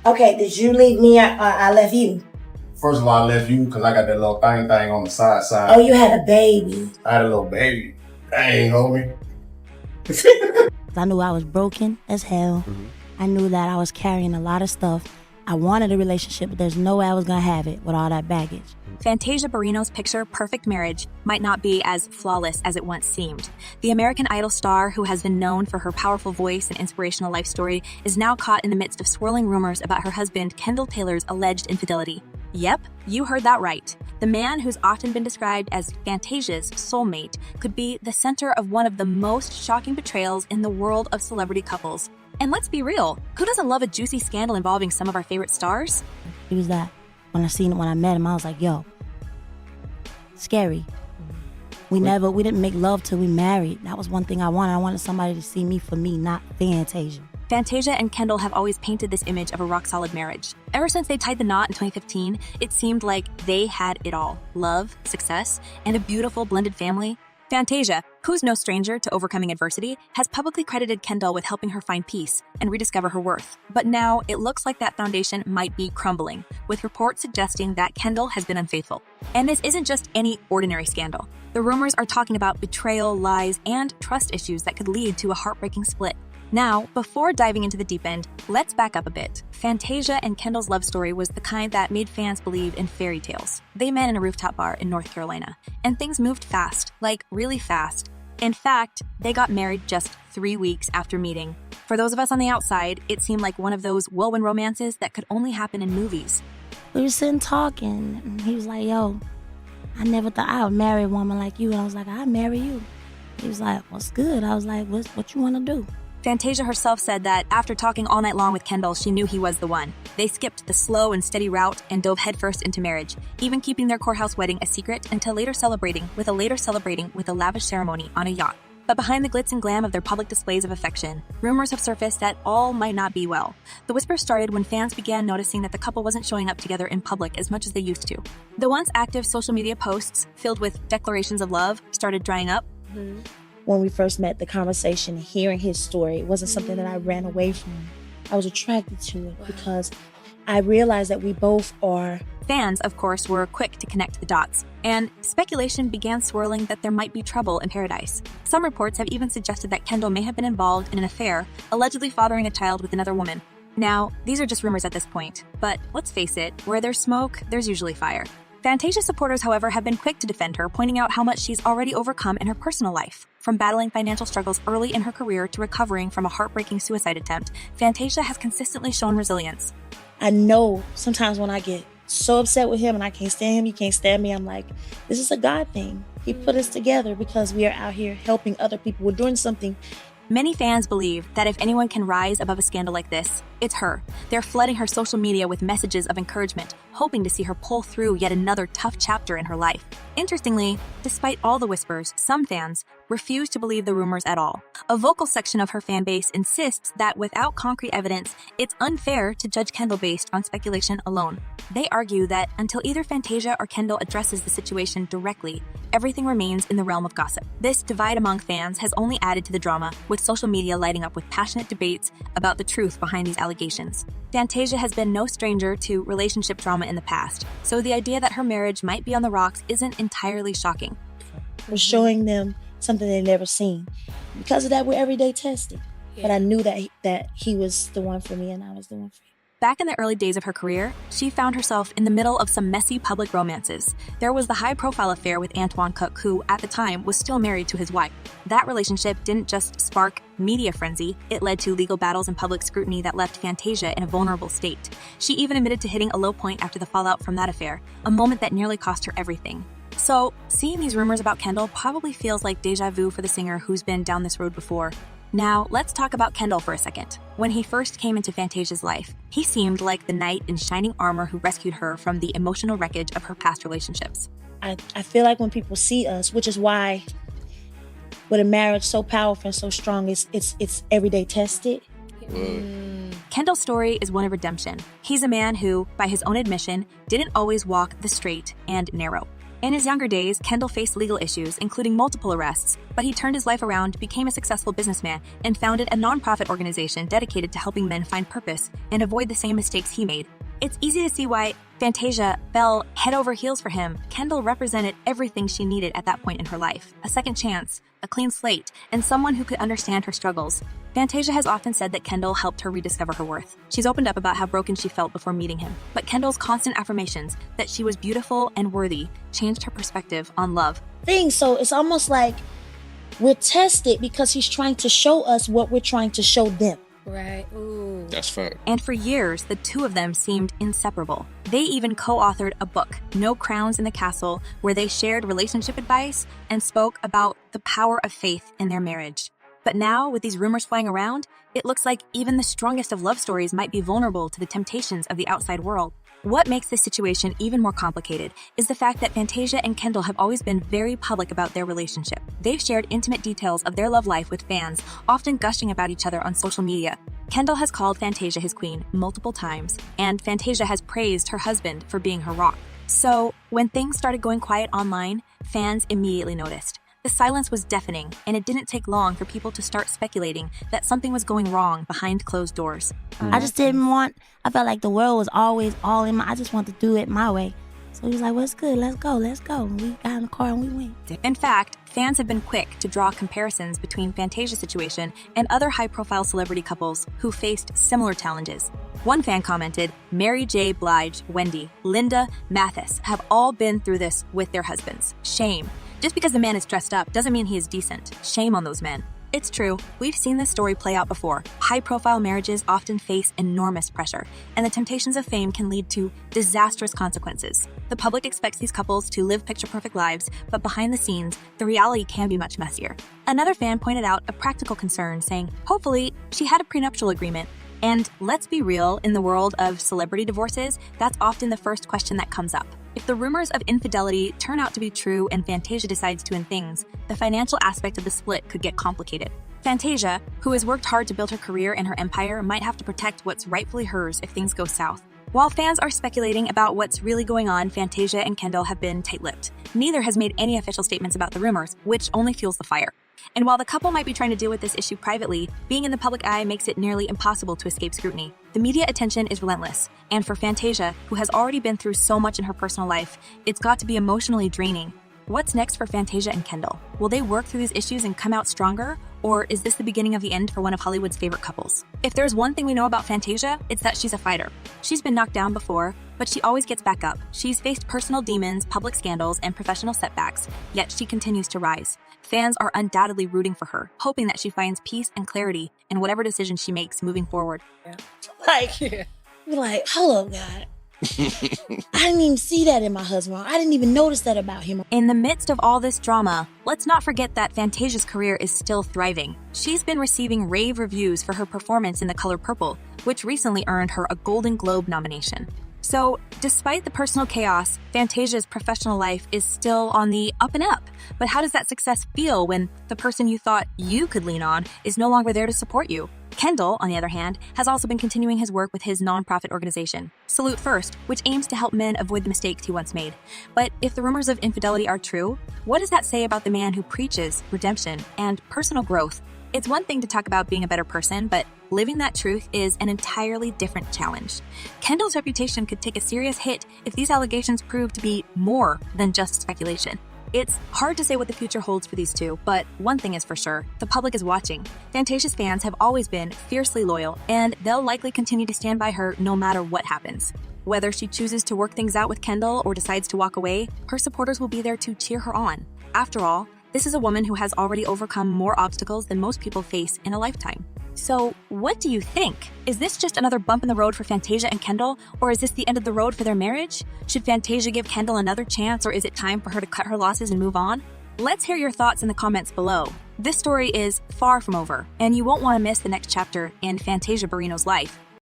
Okay, did you leave me or I left you? First of all, I left you because I got that little thing on the side. Oh, you had a baby. I had a little baby. Dang, homie. I knew I was broken as hell. I knew that I was carrying a lot of stuff. I wanted a relationship, but there's no way I was gonna have it with all that baggage. Fantasia Barrino's picture-perfect marriage might not be as flawless as it once seemed. The American Idol star, who has been known for her powerful voice and inspirational life story, is now caught in the midst of swirling rumors about her husband Kendall Taylor's alleged infidelity. Yep, you heard that right. The man who's often been described as Fantasia's soulmate could be the center of one of the most shocking betrayals in the world of celebrity couples. And let's be real, who doesn't love a juicy scandal involving some of our favorite stars? It was that. When I met him, I was like, yo, scary. We didn't make love till we married. That was one thing I wanted. I wanted somebody to see me for me, not Fantasia. Fantasia and Kendall have always painted this image of a rock-solid marriage. Ever since they tied the knot in 2015, it seemed like they had it all. Love, success, and a beautiful blended family. Fantasia, who's no stranger to overcoming adversity, has publicly credited Kendall with helping her find peace and rediscover her worth. But now, it looks like that foundation might be crumbling, with reports suggesting that Kendall has been unfaithful. And this isn't just any ordinary scandal. The rumors are talking about betrayal, lies, and trust issues that could lead to a heartbreaking split. Now, before diving into the deep end, let's back up a bit. Fantasia and Kendall's love story was the kind that made fans believe in fairy tales. They met in a rooftop bar in North Carolina, and things moved fast, like really fast. In fact, they got married just 3 weeks after meeting. For those of us on the outside, it seemed like one of those whirlwind romances that could only happen in movies. We were sitting talking, and he was like, yo, I never thought I would marry a woman like you. And I was like, I'd marry you. He was like, what's good? I was like, what you want to do? Fantasia herself said that after talking all night long with Kendall, she knew he was the one. They skipped the slow and steady route and dove headfirst into marriage, even keeping their courthouse wedding a secret until later celebrating with a lavish ceremony on a yacht. But behind the glitz and glam of their public displays of affection, rumors have surfaced that all might not be well. The whispers started when fans began noticing that the couple wasn't showing up together in public as much as they used to. The once active social media posts, filled with declarations of love, started drying up. When we first met, the conversation, hearing his story, it wasn't something that I ran away from. I was attracted to it because I realized that we both are. Fans, of course, were quick to connect the dots, and speculation began swirling that there might be trouble in paradise. Some reports have even suggested that Kendall may have been involved in an affair, allegedly fathering a child with another woman. Now, these are just rumors at this point, but let's face it, where there's smoke, there's usually fire. Fantasia supporters, however, have been quick to defend her, pointing out how much she's already overcome in her personal life. From battling financial struggles early in her career to recovering from a heartbreaking suicide attempt, Fantasia has consistently shown resilience. I know sometimes when I get so upset with him and I can't stand him, he can't stand me, I'm like, this is a God thing. He put us together because we are out here helping other people. We're doing something. Many fans believe that if anyone can rise above a scandal like this, it's her. They're flooding her social media with messages of encouragement, hoping to see her pull through yet another tough chapter in her life. Interestingly, despite all the whispers, some fans refuse to believe the rumors at all. A vocal section of her fan base insists that without concrete evidence, it's unfair to judge Kendall based on speculation alone. They argue that until either Fantasia or Kendall addresses the situation directly, everything remains in the realm of gossip. This divide among fans has only added to the drama, with social media lighting up with passionate debates about the truth behind these allegations. Fantasia has been no stranger to relationship drama in the past, so the idea that her marriage might be on the rocks isn't entirely shocking. We're showing them something they've never seen. Because of that, we're everyday testing. But I knew that he was the one for me and I was the one for him. Back in the early days of her career, she found herself in the middle of some messy public romances. There was the high-profile affair with Antoine Cook, who, at the time, was still married to his wife. That relationship didn't just spark media frenzy, it led to legal battles and public scrutiny that left Fantasia in a vulnerable state. She even admitted to hitting a low point after the fallout from that affair, a moment that nearly cost her everything. So, seeing these rumors about Kendall probably feels like déjà vu for the singer who's been down this road before. Now, let's talk about Kendall for a second. When he first came into Fantasia's life, he seemed like the knight in shining armor who rescued her from the emotional wreckage of her past relationships. I feel like when people see us, which is why with a marriage so powerful and so strong, it's everyday tested. Kendall's story is one of redemption. He's a man who, by his own admission, didn't always walk the straight and narrow. In his younger days, Kendall faced legal issues, including multiple arrests, but he turned his life around, became a successful businessman, and founded a nonprofit organization dedicated to helping men find purpose and avoid the same mistakes he made. It's easy to see why Fantasia fell head over heels for him. Kendall represented everything she needed at that point in her life: a second chance, a clean slate, and someone who could understand her struggles. Fantasia has often said that Kendall helped her rediscover her worth. She's opened up about how broken she felt before meeting him, but Kendall's constant affirmations that she was beautiful and worthy changed her perspective on love. So it's almost like we're tested because he's trying to show us what we're trying to show them. Right. Ooh. That's fact. And for years, the two of them seemed inseparable. They even co-authored a book, No Crowns in the Castle, where they shared relationship advice and spoke about the power of faith in their marriage. But now, with these rumors flying around, it looks like even the strongest of love stories might be vulnerable to the temptations of the outside world. What makes this situation even more complicated is the fact that Fantasia and Kendall have always been very public about their relationship. They've shared intimate details of their love life with fans, often gushing about each other on social media. Kendall has called Fantasia his queen multiple times, and Fantasia has praised her husband for being her rock. So, when things started going quiet online, fans immediately noticed. The silence was deafening, and it didn't take long for people to start speculating that something was going wrong behind closed doors. I just didn't want, I felt like the world was always all in I just wanted to do it my way. So he was like, well, it's good, let's go. And we got in the car and we went. In fact, fans have been quick to draw comparisons between Fantasia's situation and other high-profile celebrity couples who faced similar challenges. One fan commented, Mary J. Blige, Wendy, Linda, Mathis have all been through this with their husbands. Shame. Just because the man is dressed up doesn't mean he is decent. Shame on those men. It's true, we've seen this story play out before. High-profile marriages often face enormous pressure, and the temptations of fame can lead to disastrous consequences. The public expects these couples to live picture-perfect lives, but behind the scenes, the reality can be much messier. Another fan pointed out a practical concern, saying, hopefully, she had a prenuptial agreement. And let's be real, in the world of celebrity divorces, that's often the first question that comes up. If the rumors of infidelity turn out to be true and Fantasia decides to end things, the financial aspect of the split could get complicated. Fantasia, who has worked hard to build her career and her empire, might have to protect what's rightfully hers if things go south. While fans are speculating about what's really going on, Fantasia and Kendall have been tight-lipped. Neither has made any official statements about the rumors, which only fuels the fire. And while the couple might be trying to deal with this issue privately, being in the public eye makes it nearly impossible to escape scrutiny. The media attention is relentless, and for Fantasia, who has already been through so much in her personal life, it's got to be emotionally draining. What's next for Fantasia and Kendall? Will they work through these issues and come out stronger? Or is this the beginning of the end for one of Hollywood's favorite couples? If there's one thing we know about Fantasia, it's that she's a fighter. She's been knocked down before, but she always gets back up. She's faced personal demons, public scandals, and professional setbacks, yet she continues to rise. Fans are undoubtedly rooting for her, hoping that she finds peace and clarity in whatever decision she makes moving forward. Like, hold up, God. I didn't even see that in my husband. I didn't even notice that about him. In the midst of all this drama, let's not forget that Fantasia's career is still thriving. She's been receiving rave reviews for her performance in The Color Purple, which recently earned her a Golden Globe nomination. So, despite the personal chaos, Fantasia's professional life is still on the up and up. But how does that success feel when the person you thought you could lean on is no longer there to support you? Kendall, on the other hand, has also been continuing his work with his nonprofit organization, Salute First, which aims to help men avoid the mistakes he once made. But if the rumors of infidelity are true, what does that say about the man who preaches redemption and personal growth? It's one thing to talk about being a better person, but living that truth is an entirely different challenge. Kendall's reputation could take a serious hit if these allegations prove to be more than just speculation. It's hard to say what the future holds for these two, but one thing is for sure, the public is watching. Fantasia's fans have always been fiercely loyal, and they'll likely continue to stand by her no matter what happens. Whether she chooses to work things out with Kendall or decides to walk away, her supporters will be there to cheer her on. After all, this is a woman who has already overcome more obstacles than most people face in a lifetime. So, what do you think? Is this just another bump in the road for Fantasia and Kendall, or is this the end of the road for their marriage? Should Fantasia give Kendall another chance, or is it time for her to cut her losses and move on? Let's hear your thoughts in the comments below. This story is far from over, and you won't want to miss the next chapter in Fantasia Barrino's life.